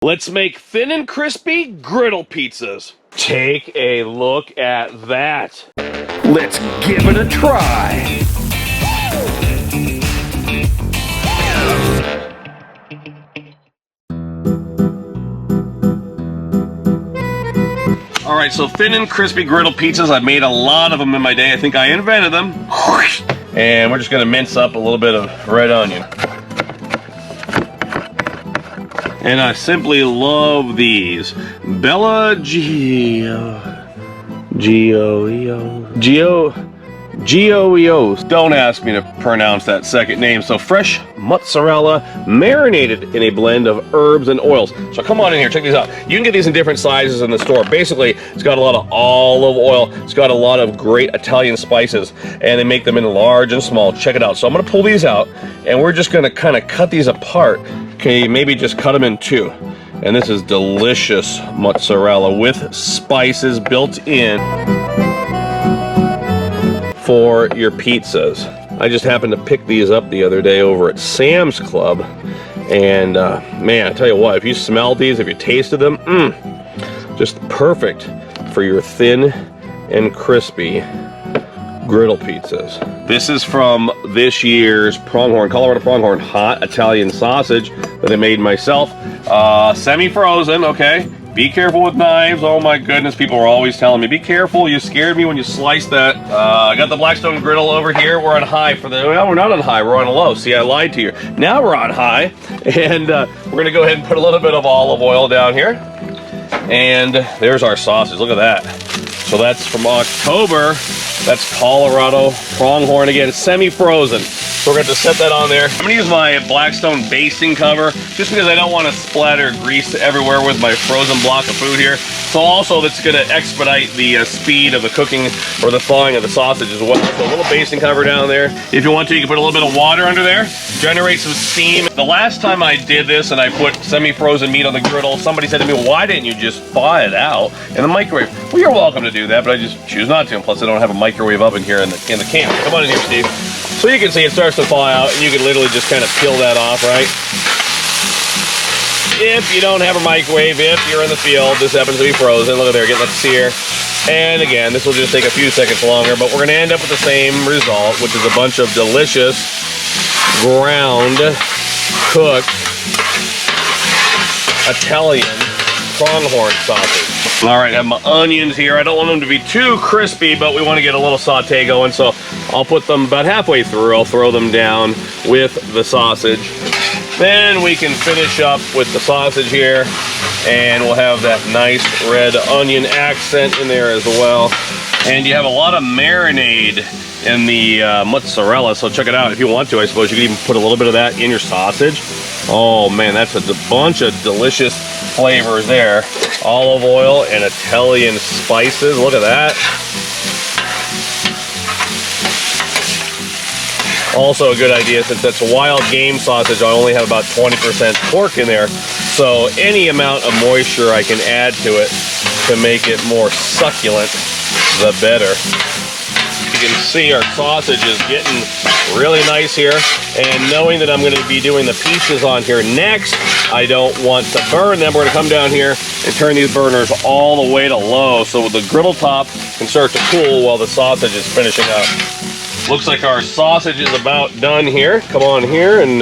Let's make thin and crispy griddle pizzas. Take a look at that. Let's give it a try. All right, so thin and crispy griddle pizzas. I've made a lot of them in my day. I think I invented them. And we're just gonna mince up a little bit of red onion. And I simply love these. Bella Gioios. Don't ask me to pronounce that second name. So fresh mozzarella marinated in a blend of herbs and oils. So come on in here, check these out. You can get these in different sizes in the store. Basically, it's got a lot of olive oil. It's got a lot of great Italian spices, and they make them in large and small. Check it out. So I'm gonna pull these out, and we're just gonna kind of cut these apart. Okay, maybe just cut them in two. And this is delicious mozzarella with spices built in for your pizzas. I just happened to pick these up the other day over at Sam's Club, and man, I tell you what, if you smelled these, if you tasted them, just perfect for your thin and crispy griddle pizzas. This is from this year's Colorado Pronghorn hot Italian sausage that I made myself. Semi-frozen, okay? Be careful with knives. Oh my goodness, people are always telling me, be careful, you scared me when you sliced that. I got the Blackstone Griddle over here. We're on high for the, well, we're not on high, we're on low. See, I lied to you. Now we're on high, and we're gonna go ahead and put a little bit of olive oil down here. And there's our sausage, look at that. So that's from October. That's Colorado Pronghorn, again, semi-frozen. So we're going to set that on there. I'm going to use my Blackstone basting cover just because I don't want to splatter grease everywhere with my frozen block of food here. So also that's going to expedite the speed of the cooking or the thawing of the sausage as well. So a little basting cover down there. If you want to, you can put a little bit of water under there, generate some steam. The last time I did this and I put semi-frozen meat on the griddle, somebody said to me, why didn't you just thaw it out in the microwave? Well, you're welcome to do that, but I just choose not to. And plus, I don't have a microwave oven here in the camp. Come on in here, Steve. So you can see it starts to thaw out, and you can literally just kind of peel that off, right? If you don't have a microwave, if you're in the field, this happens to be frozen. Look at there, getting that sear. And again, this will just take a few seconds longer, but we're going to end up with the same result, which is a bunch of delicious ground, cooked Italian pronghorn sausage. All right, I have my onions here. I don't want them to be too crispy, but we want to get a little saute going, so I'll put them about halfway through. I'll throw them down with the sausage. Then we can finish up with the sausage here, and we'll have that nice red onion accent in there as well. And you have a lot of marinade in the mozzarella, so check it out. If you want to, I suppose you could even put a little bit of that in your sausage. Oh man, that's a bunch of delicious flavors there. Olive oil and Italian spices, look at that. Also a good idea, since that's wild game sausage, I only have about 20% pork in there. So any amount of moisture I can add to it to make it more succulent, the better. You can see our sausage is getting really nice here, and knowing that I'm going to be doing the pieces on here next, I don't want to burn them. We're going to come down here and turn these burners all the way to low so the griddle top can start to cool while the sausage is finishing up. Looks like our sausage is about done here. Come on here and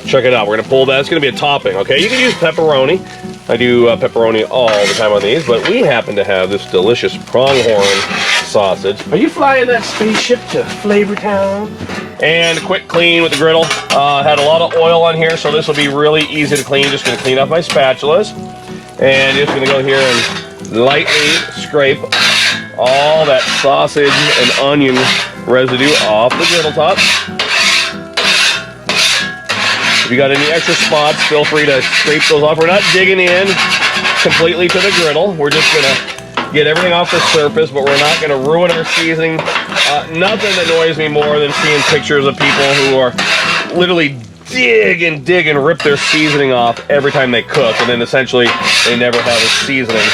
check it out. We're going to pull that. It's going to be a topping, okay? You can use pepperoni. I do pepperoni all the time on these, but we happen to have this delicious pronghorn sausage. Are you flying that spaceship to Flavortown? And quick clean with the griddle. Had a lot of oil on here, so this will be really easy to clean. Just going to clean off my spatulas. And just going to go here and lightly scrape all that sausage and onion residue off the griddle top. If you got any extra spots, feel free to scrape those off. We're not digging in completely to the griddle. We're just gonna get everything off the surface, but we're not gonna ruin our seasoning. Nothing annoys me more than seeing pictures of people who are literally dig and rip their seasoning off every time they cook, and then essentially they never have a seasoning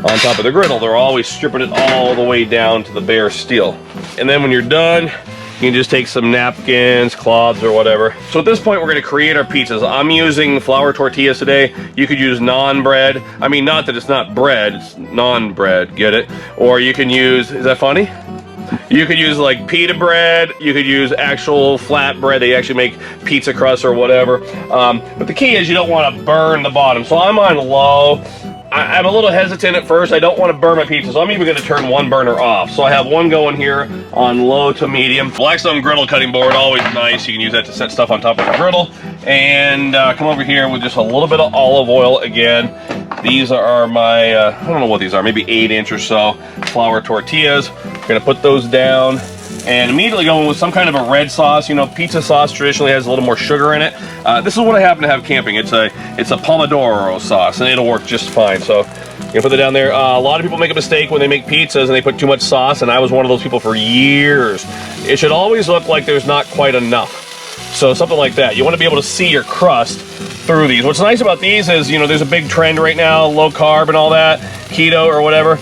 on top of the griddle. They're always stripping it all the way down to the bare steel. And then when you're done, You can just take some napkins, cloths, or whatever. So at this point, we're gonna create our pizzas. I'm using flour tortillas today. You could use naan bread. I mean, not that it's not bread, it's naan bread, get it? Or you can use, is that funny? You could use like pita bread, you could use actual flat bread, they actually make pizza crust or whatever. But the key is you don't wanna burn the bottom. So I'm on low. I'm a little hesitant at first. I don't want to burn my pizza, so I'm even going to turn one burner off. So I have one going here on low to medium. Blackstone Griddle cutting board, always nice. You can use that to set stuff on top of the griddle. And come over here with just a little bit of olive oil again. These are my, I don't know what these are, maybe 8-inch or so flour tortillas. We're going to put those down. And immediately going with some kind of a red sauce. You know, pizza sauce traditionally has a little more sugar in it. This is what I happen to have camping. It's a pomodoro sauce, and it'll work just fine. So you can put that down there. A lot of people make a mistake when they make pizzas and they put too much sauce, and I was one of those people for years. It should always look like there's not quite enough. So something like that. You want to be able to see your crust through these. What's nice about these is, you know, there's a big trend right now, low carb and all that, keto or whatever.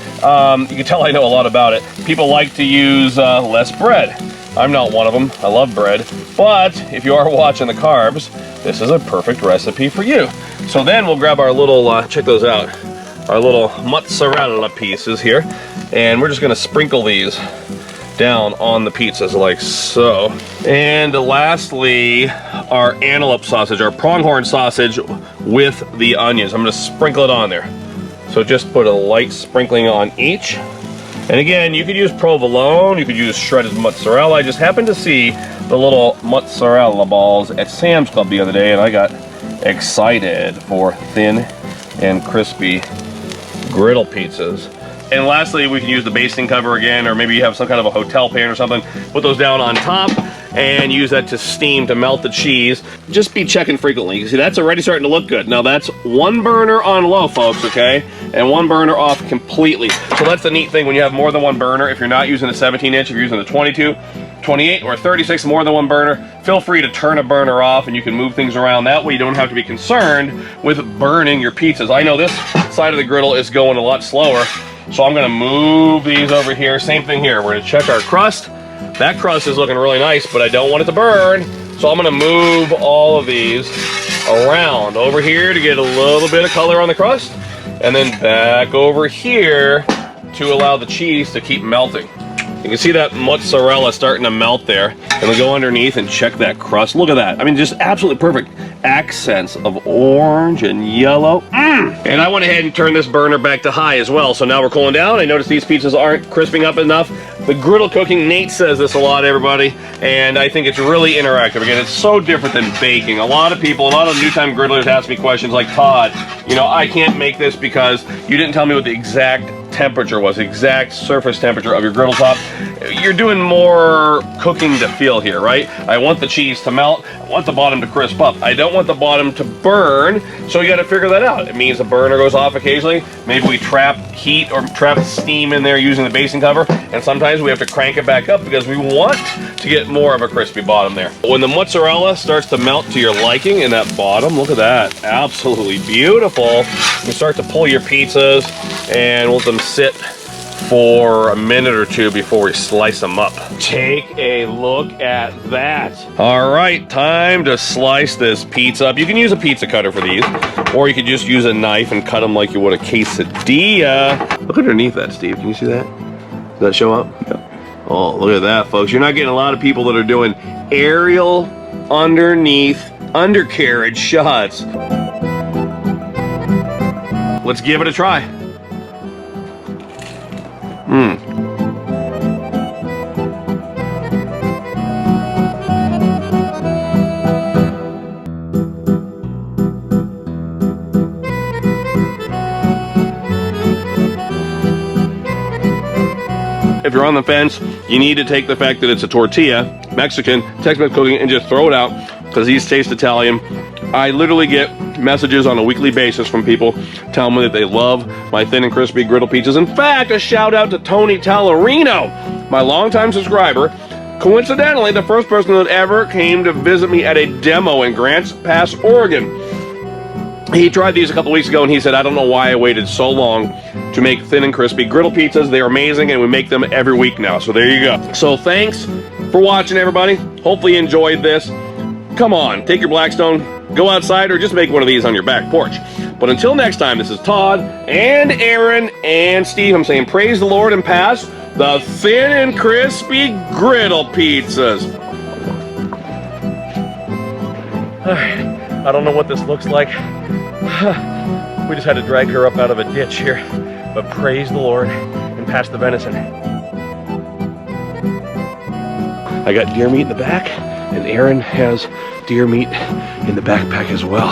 You can tell I know a lot about it. People like to use less bread. I'm not one of them. I love bread. But if you are watching the carbs, this is a perfect recipe for you. So then we'll grab our little, check those out, our little mozzarella pieces here. And we're just going to sprinkle these down on the pizzas like so. And lastly, our antelope sausage, our pronghorn sausage with the onions. I'm going to sprinkle it on there. So just put a light sprinkling on each. And again, you could use provolone, you could use shredded mozzarella. I just happened to see the little mozzarella balls at Sam's Club the other day, and I got excited for thin and crispy griddle pizzas. And lastly, we can use the basting cover again, or maybe you have some kind of a hotel pan or something. Put those down on top and use that to steam to melt the cheese. Just be checking frequently. You see, that's already starting to look good. Now that's one burner on low, folks, okay? And one burner off completely. So that's the neat thing when you have more than one burner. If you're not using a 17-inch, if you're using a 22, 28, or 36, more than one burner, feel free to turn a burner off and you can move things around. That way you don't have to be concerned with burning your pizzas. I know this side of the griddle is going a lot slower, so I'm gonna move these over here. Same thing here. We're gonna check our crust. That crust is looking really nice, but I don't want it to burn. So I'm gonna move all of these around over here to get a little bit of color on the crust, and then back over here to allow the cheese to keep melting. You can see that mozzarella starting to melt there. And we go underneath and check that crust. Look at that. I mean, just absolutely perfect accents of orange and yellow. And I went ahead and turned this burner back to high as well. So now we're cooling down. I noticed these pizzas aren't crisping up enough. The griddle cooking, Nate says this a lot, everybody, and I think it's really interactive. Again, it's so different than baking. A lot of people, a lot of new-time griddlers ask me questions like, Todd, you know, I can't make this because you didn't tell me what the exact temperature was, exact surface temperature of your griddle top. You're doing more cooking to feel here, right? I want the cheese to melt. I want the bottom to crisp up. I don't want the bottom to burn, so you got to figure that out. It means the burner goes off occasionally. Maybe we trap heat or trap steam in there using the basting cover, and sometimes we have to crank it back up because we want to get more of a crispy bottom there. When the mozzarella starts to melt to your liking in that bottom, look at that, absolutely beautiful. You start to pull your pizzas and let them sit for a minute or two before we slice them up. Take a look at that. All right, time to slice this pizza up. You can use a pizza cutter for these, or you could just use a knife and cut them like you would a quesadilla. Look underneath that, Steve. Can you see that? Does that show up? Yeah. Oh, look at that, folks. You're not getting a lot of people that are doing aerial underneath undercarriage shots. Let's give it a try. If you're on the fence, you need to take the fact that it's a tortilla, Mexican, Tex-Mex cooking, and just throw it out, because these taste Italian. I literally get messages on a weekly basis from people telling me that they love my thin and crispy griddle pizzas. In fact, a shout out to Tony Tallarino, my longtime subscriber. Coincidentally, the first person that ever came to visit me at a demo in Grants Pass, Oregon. He tried these a couple weeks ago and he said, I don't know why I waited so long to make thin and crispy griddle pizzas. They're amazing and we make them every week now. So there you go. So thanks for watching, everybody. Hopefully you enjoyed this. Come on, take your Blackstone, go outside, or just make one of these on your back porch. But until next time, this is Todd and Aaron and Steve. I'm saying praise the Lord and pass the thin and crispy griddle pizzas. I don't know what this looks like. We just had to drag her up out of a ditch here. But praise the Lord and pass the venison. I got deer meat in the back, and Aaron has deer meat in the backpack as well.